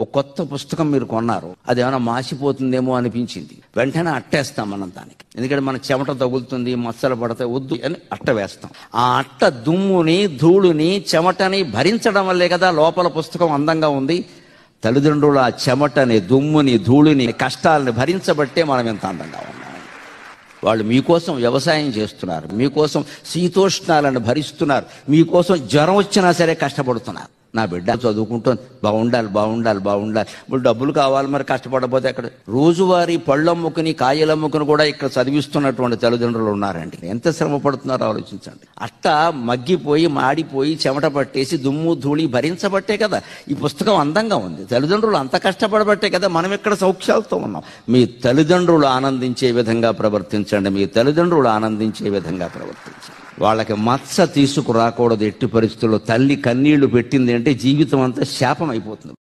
ఒక కొత్త పుస్తకం మీరు కొన్నారు, అది ఏమైనా మాసిపోతుందేమో అనిపించింది, వెంటనే అట్టేస్తాం మనం దానికి. ఎందుకంటే మన చెమట తగులుతుంది, మచ్చలు పడతాయి, వద్దు అని అట్ట వేస్తాం. ఆ అట్ట దుమ్ముని, ధూళిని, చెమటని భరించడం వల్లే కదా లోపల పుస్తకం అందంగా ఉంది. తల్లిదండ్రులు ఆ చెమటని, దుమ్ముని, ధూళిని, కష్టాలని భరించబట్టే మనం ఎంత అందంగా ఉన్నాం. వాళ్ళు మీకోసం వ్యవసాయం చేస్తున్నారు, మీకోసం శీతోష్ణాలను భరిస్తున్నారు, మీకోసం జ్వరం వచ్చినా సరే కష్టపడుతున్నారు. నా బిడ్డ చదువుకుంటుంది, బాగుండాలి బాగుండాలి బాగుండాలి. ఇప్పుడు డబ్బులు కావాలి, మరి కష్టపడకపోతే అక్కడ రోజువారీ పళ్ళమ్ముకుని కాయలమ్ముకుని కూడా ఇక్కడ చదివిస్తున్నటువంటి తల్లిదండ్రులు ఉన్నారండి. ఎంత శ్రమ పడుతున్నారో ఆలోచించండి. అట్ట మగ్గిపోయి, మాడిపోయి, చెమట పట్టేసి, దుమ్ము ధూళి భరించబట్టే కదా ఈ పుస్తకం అందంగా ఉంది. తల్లిదండ్రులు అంత కష్టపడబట్టే కదా మనం ఇక్కడ సౌఖ్యాలతో ఉన్నాం. మీ తల్లిదండ్రులు ఆనందించే విధంగా ప్రవర్తించండి, మీ తల్లిదండ్రులు ఆనందించే విధంగా ప్రవర్తించండి. వాళ్ళకి మచ్చ తీసుకురాకూడదు ఎట్టి పరిస్థితుల్లో. తల్లి కన్నీళ్లు పెట్టింది అంటే జీవితం అంతా శాపం అయిపోతుంది.